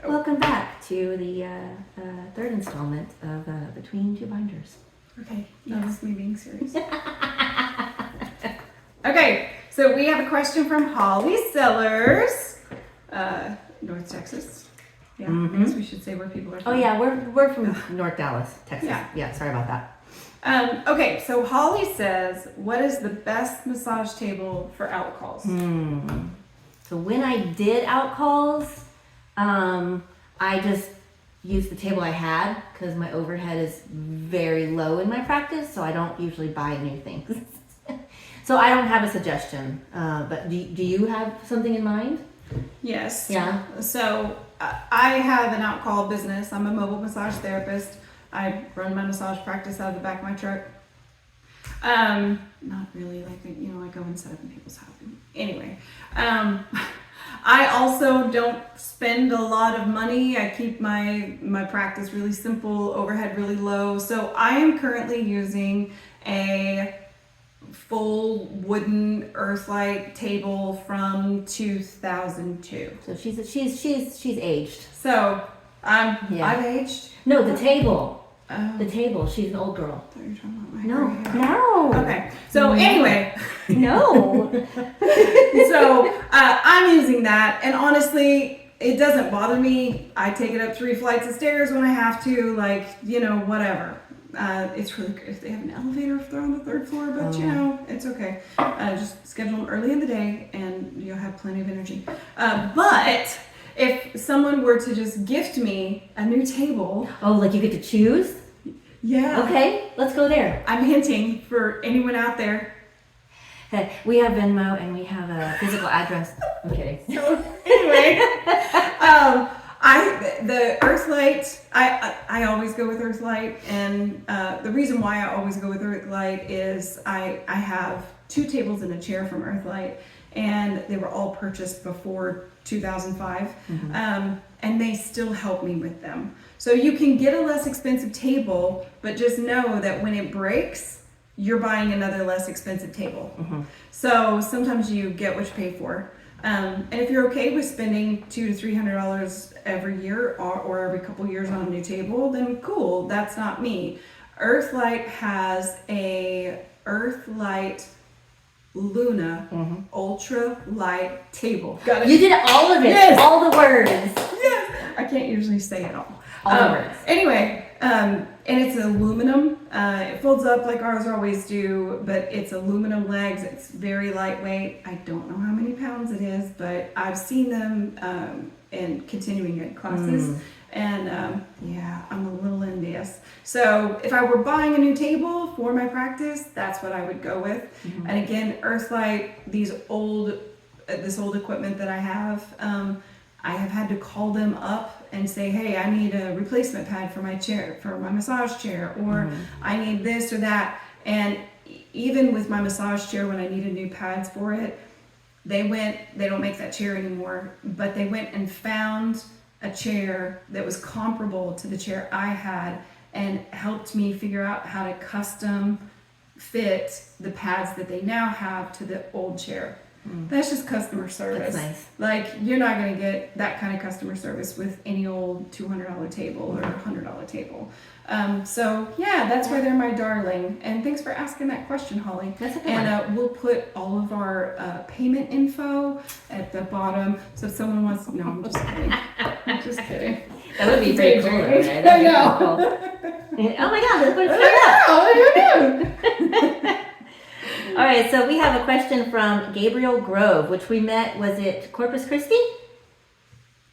Welcome back to the third installment of Between Two Binders. Okay, that was me being serious. Okay, so we have a question from Holly Sellers, North Texas. Yeah, I guess we should say where people are from. Oh yeah, we're from North Dallas, Texas. Yeah, sorry about that. Okay, so Holly says, what is the best massage table for outcalls? So when I did outcalls, I just used the table I had because my overhead is very low in my practice, so I don't usually buy new things. So I don't have a suggestion, but do you have something in mind? Yes. Yeah. So I have an outcall business. I'm a mobile massage therapist. I run my massage practice out of the back of my truck. Not really like, I go and set up in people's houses. Anyway, I also don't spend a lot of money. I keep my practice really simple, overhead really low. So I am currently using a full wooden Earthlight table from 2002. So she's aged. So I've aged. No, the table. Oh. The table. She's an old girl. I thought you were talking about my No. Okay. So anyway. No. So I'm using that, and honestly, it doesn't bother me. I take it up 3 flights of stairs when I have to, whatever. It's really good if they have an elevator if they're on the 3rd floor, but it's okay. Just schedule them early in the day, and you'll have plenty of energy. But if someone were to just gift me a new table, like you get to choose? Yeah. Okay, let's go there. I'm hinting for anyone out there. Hey, we have Venmo and we have a physical address. I'm kidding. So anyway, the Earthlight, I always go with Earthlight, and the reason why I always go with Earthlight is I have 2 tables and a chair from Earthlight, and they were all purchased before 2005, and they still help me with them. So you can get a less expensive table, but just know that when it breaks, you're buying another less expensive table. So sometimes you get what you pay for. And if you're okay with spending $200 to $300 every year or every couple years on a new table, then cool, that's not me. Earthlight has a Earthlight Luna ultra light table. Got it. You did all of it. Yes. All the words. Yes. I can't usually say it all. All the words. Anyway, and it's aluminum. It folds up like ours always do, but it's aluminum legs. It's very lightweight. I don't know how many pounds it is, but I've seen them in continuing ed classes. And I'm a little envious. So if I were buying a new table for my practice, that's what I would go with. And again, Earthlight, this old equipment that I have had to call them up and say, hey, I need a replacement pad for my chair, for my massage chair, or I need this or that. And even with my massage chair, when I needed new pads for it, they don't make that chair anymore, but they went and found a chair that was comparable to the chair I had and helped me figure out how to custom fit the pads that they now have to the old chair. That's just customer service. That's nice. Like, you're not going to get that kind of customer service with any old $200 table or $100 table. So yeah, that's why they're my darling. And thanks for asking that question, Holly. That's a good And we'll put all of our payment info at the bottom. So if someone wants, no, I'm just kidding. I'm just kidding. That would be pretty cool, right? I know. Oh my God, let's put it straight up. All right, so we have a question from Gabriel Grove, which we met, was it Corpus Christi?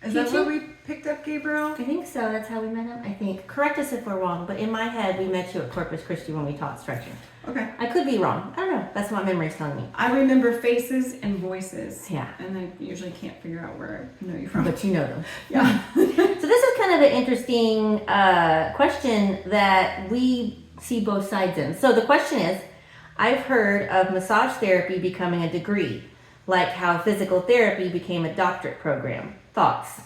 Is that where we picked up Gabriel? I think so. That's how we met him, I think. Correct us if we're wrong, but in my head, we met you at Corpus Christi when we taught stretching. Okay. I could be wrong. I don't know. That's what my memory's telling me. I remember faces and voices. Yeah. And I usually can't figure out where I know you from. But you know them. Yeah. So this is kind of an interesting question that we see both sides in. So the question is, I've heard of massage therapy becoming a degree, like how physical therapy became a doctorate program. Thoughts?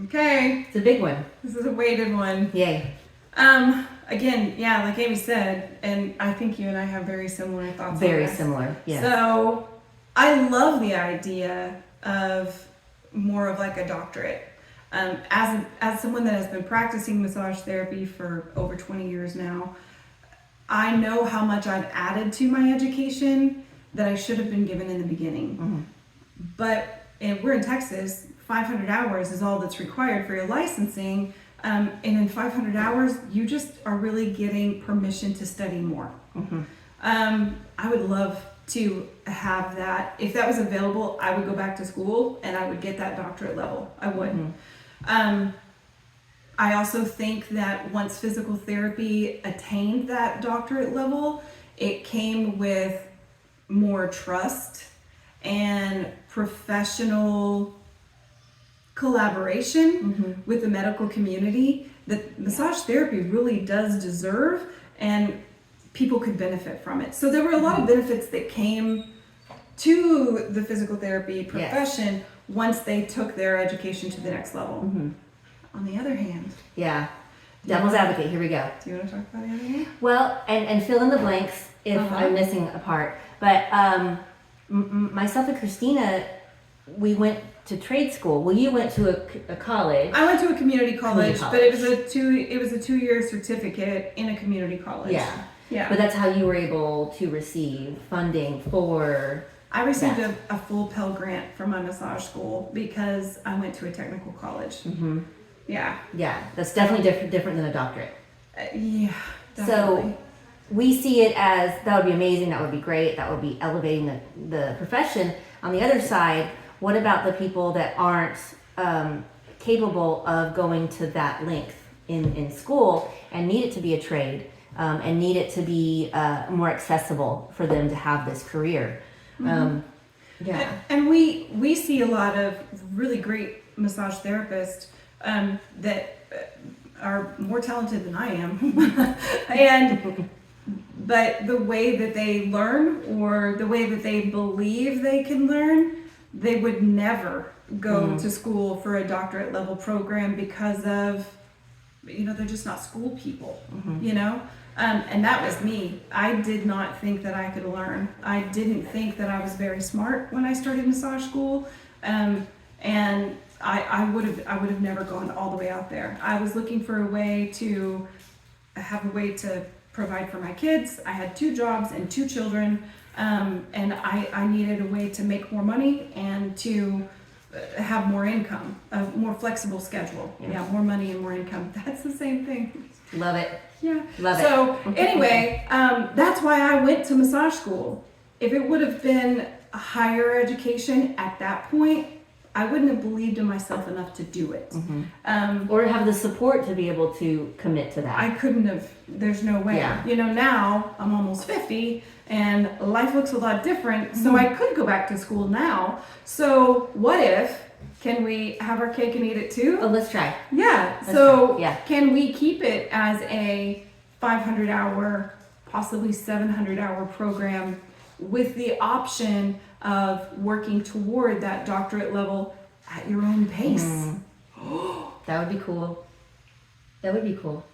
Okay. It's a big one. This is a weighted one. Yay. Again, yeah, like Amy said, and I think you and I have very similar thoughts. Very on this. similar, yes. So I love the idea of more of like a doctorate. As someone that has been practicing massage therapy for over 20 years now, I know how much I've added to my education that I should have been given in the beginning. But we're in Texas, 500 hours is all that's required for your licensing. And in 500 hours, you just are really getting permission to study more. I would love to have that. If that was available, I would go back to school and I would get that doctorate level. I would. I also think that once physical therapy attained that doctorate level, it came with more trust and professional collaboration with the medical community that massage therapy really does deserve, and people could benefit from it. So there were a lot of benefits that came to the physical therapy profession once they took their education to the next level. On the other hand, devil's advocate, here we go. Do you want to talk about the other hand? Well, and fill in the blanks if I'm missing a part. But myself and Christina, we went to trade school. Well, you went to a college. I went to a community college, but it was a 2-year certificate in a community college. Yeah. But that's how you were able to receive funding for. I received a full Pell Grant from my massage school because I went to a technical college. Yeah, that's definitely different than a doctorate. Definitely. So we see it as that would be amazing, that would be great, that would be elevating the profession. On the other side, what about the people that aren't capable of going to that length in school and need it to be a trade and need it to be more accessible for them to have this career? And we see a lot of really great massage therapists that are more talented than I am, but the way that they learn or the way that they believe they can learn, they would never go to school for a doctorate level program because of, they're just not school people, and that was me. I did not think that I could learn. I didn't think that I was very smart when I started massage school, and I would have never gone all the way out there. I was looking for a way to have a way to provide for my kids. I had 2 jobs and 2 children, and I needed a way to make more money and to have more income, a more flexible schedule. Yeah, more money and more income. That's the same thing. Love it. Yeah. Love it. So anyway, that's why I went to massage school. If it would have been a higher education at that point, I wouldn't have believed in myself enough to do it. Or have the support to be able to commit to that. I couldn't have. There's no way. Now I'm almost 50 and life looks a lot different. So I could go back to school now. So what if, can we have our cake and eat it too? Oh, let's try. Can we keep it as a 500 hour, possibly 700 hour program with the option of working toward that doctorate level at your own pace? That would be cool. That would be cool.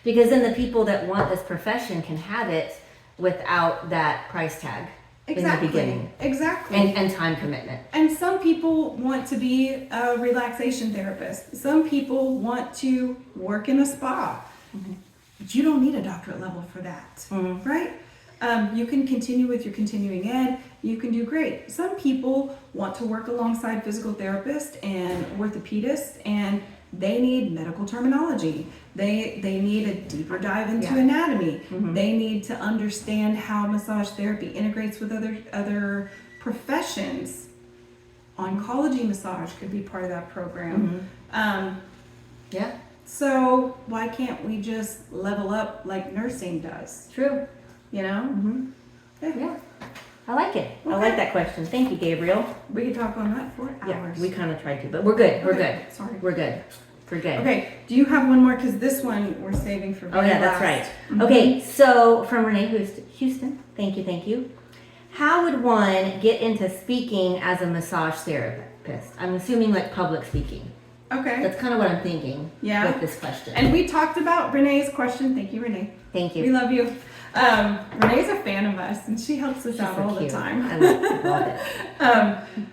Because then the people that want this profession can have it without that price tag in the beginning. Exactly. And time commitment. And some people want to be a relaxation therapist. Some people want to work in a spa. But you don't need a doctorate level for that, right? You can continue with your continuing ed. You can do great. Some people want to work alongside physical therapists and orthopedists, and they need medical terminology. They need a deeper dive into anatomy. They need to understand how massage therapy integrates with other professions. Oncology massage could be part of that program. So why can't we just level up like nursing does? True. Yeah. I like it. Okay. I like that question. Thank you, Gabriel. We could talk on that for hours. Yeah, we kind of tried to, but we're good. We're good. Sorry. We're good. We're good. Okay. Do you have one more? Because this one we're saving for very that's last. right. Okay, so from Renee Houston, thank you. How would one get into speaking as a massage therapist? I'm assuming like public speaking. Okay. That's kind of what I'm thinking with this question. And we talked about Renee's question. Thank you, Renee. Thank you. We love you. Renee's a fan of us, and she helps us out all the time. I love it.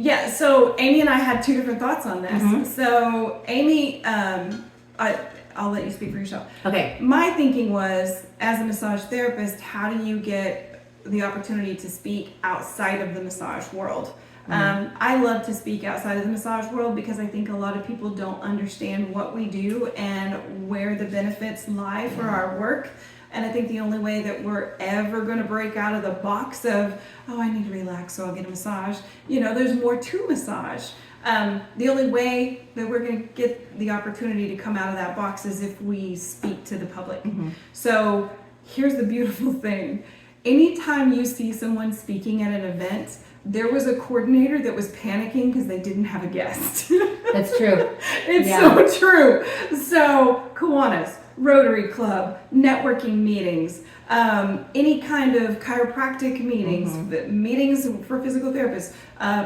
Yeah, so Amy and I had two different thoughts on this. So Amy, I'll let you speak for yourself. Okay. My thinking was, as a massage therapist, how do you get the opportunity to speak outside of the massage world? I love to speak outside of the massage world because I think a lot of people don't understand what we do and where the benefits lie for our work. And I think the only way that we're ever going to break out of the box of, oh, I need to relax, so I'll get a massage. There's more to massage. The only way that we're going to get the opportunity to come out of that box is if we speak to the public. So here's the beautiful thing. Anytime you see someone speaking at an event, there was a coordinator that was panicking because they didn't have a guest. That's true. It's so true. So Kiwanis, Rotary Club, networking meetings, any kind of chiropractic meetings, meetings for physical therapists,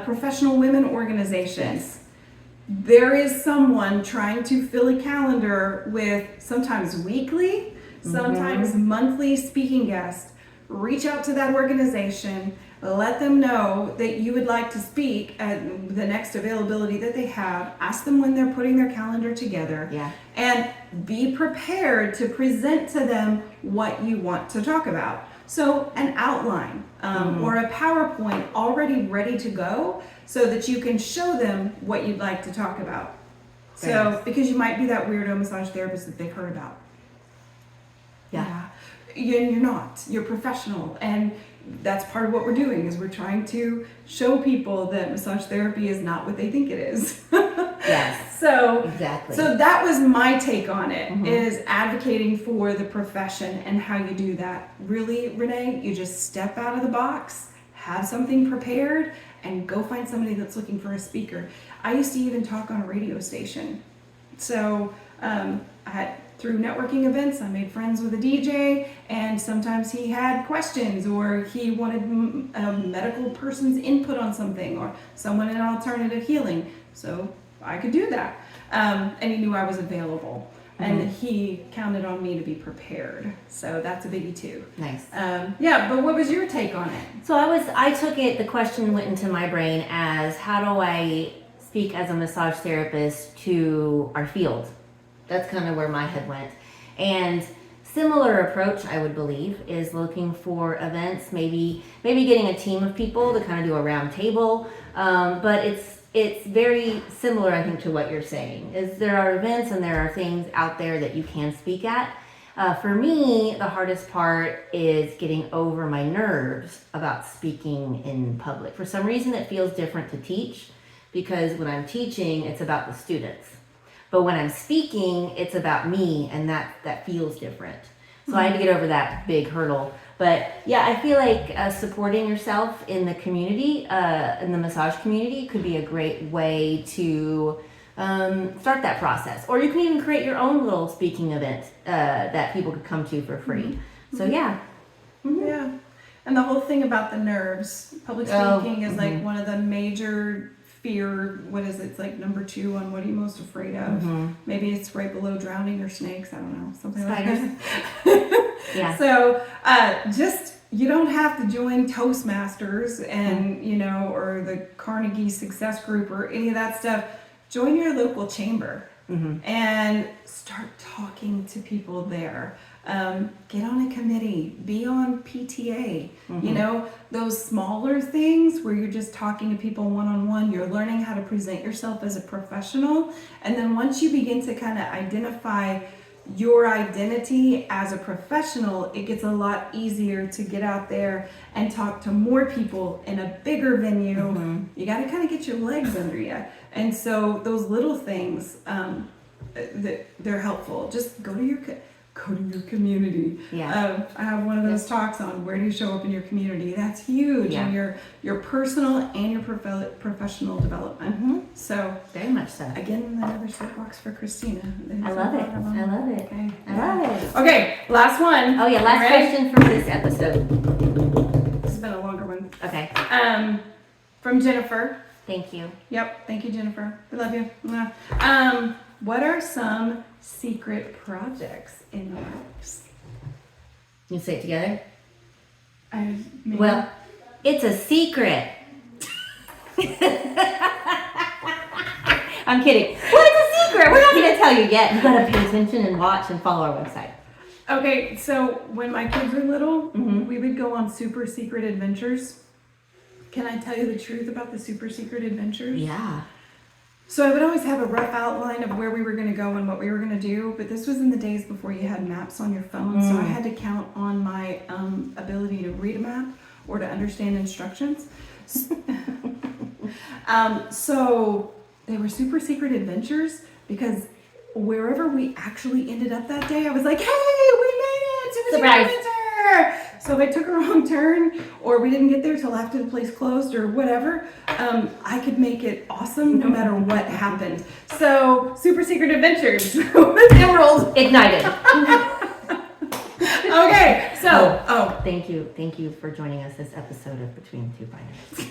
professional women organizations. There is someone trying to fill a calendar with sometimes weekly, sometimes monthly speaking guests. Reach out to that organization, let them know that you would like to speak at the next availability that they have. Ask them when they're putting their calendar together. And be prepared to present to them what you want to talk about. So an outline or a PowerPoint already ready to go so that you can show them what you'd like to talk about. Because you might be that weirdo massage therapist that they've heard about. You're not. You're professional, and that's part of what we're doing is we're trying to show people that massage therapy is not what they think it is. Exactly. So that was my take on it, is advocating for the profession and how you do that. Really, Renee, you just step out of the box, have something prepared, and go find somebody that's looking for a speaker. I used to even talk on a radio station. So through networking events, I made friends with a DJ, and sometimes he had questions or he wanted a medical person's input on something or someone in alternative healing. So I could do that. And he knew I was available. And he counted on me to be prepared. So that's a biggie too. Nice. But what was your take on it? So I took it, the question went into my brain as, how do I speak as a massage therapist to our field? That's kind of where my head went. And similar approach, I would believe, is looking for events, maybe getting a team of people to kind of do a round table. But it's very similar, I think, to what you're saying. Is there are events and there are things out there that you can speak at. For me, the hardest part is getting over my nerves about speaking in public. For some reason, it feels different to teach because when I'm teaching, it's about the students. But when I'm speaking, it's about me, and that feels different. So I had to get over that big hurdle. But yeah, I feel like supporting yourself in the community, in the massage community, could be a great way to start that process. Or you can even create your own little speaking event that people could come to for free. So yeah. Yeah. And the whole thing about the nerves, public speaking is like one of the major fear. What is it? It's like number 2 on what are you most afraid of? Maybe it's right below drowning or snakes. I don't know. Something Spiders. like that. So just, you don't have to join Toastmasters and, or the Carnegie Success Group or any of that stuff. Join your local chamber and start talking to people there. Get on a committee, be on PTA, those smaller things where you're just talking to people one-on-one, you're learning how to present yourself as a professional. And then once you begin to kind of identify your identity as a professional, it gets a lot easier to get out there and talk to more people in a bigger venue. You got to kind of get your legs under you. And so those little things, they're helpful. Just go to your community. I have one of those talks on where do you show up in your community. That's huge in your personal and your professional development. So very much so. Again, another soapbox for Christina. I love it. I love it. Okay. I love it. Okay, last one. Oh yeah, last question for this episode. This has been a longer one. Okay. From Jennifer. Thank you. Yep. Thank you, Jennifer. We love you. What are some secret projects in the works? You say it together? Maybe. Well, it's a secret. I'm kidding. Well, it's a secret. We're not going to tell you yet. You got to pay attention and watch and follow our website. Okay, so when my kids were little, Mhm. we would go on super secret adventures. Can I tell you the truth about the super secret adventures? Yeah. So I would always have a rough outline of where we were going to go and what we were going to do, but this was in the days before you had maps on your phone, so I had to count on my ability to read a map or to understand instructions. So they were super secret adventures because wherever we actually ended up that day, I was like, hey, we made it to the Surprise. adventure! So if I took a wrong turn or we didn't get there till after the place closed or whatever, I could make it awesome no matter what happened. So super secret adventures with Emerald. Ignited. Okay, so, Thank you for joining us this episode of Between Two Binders.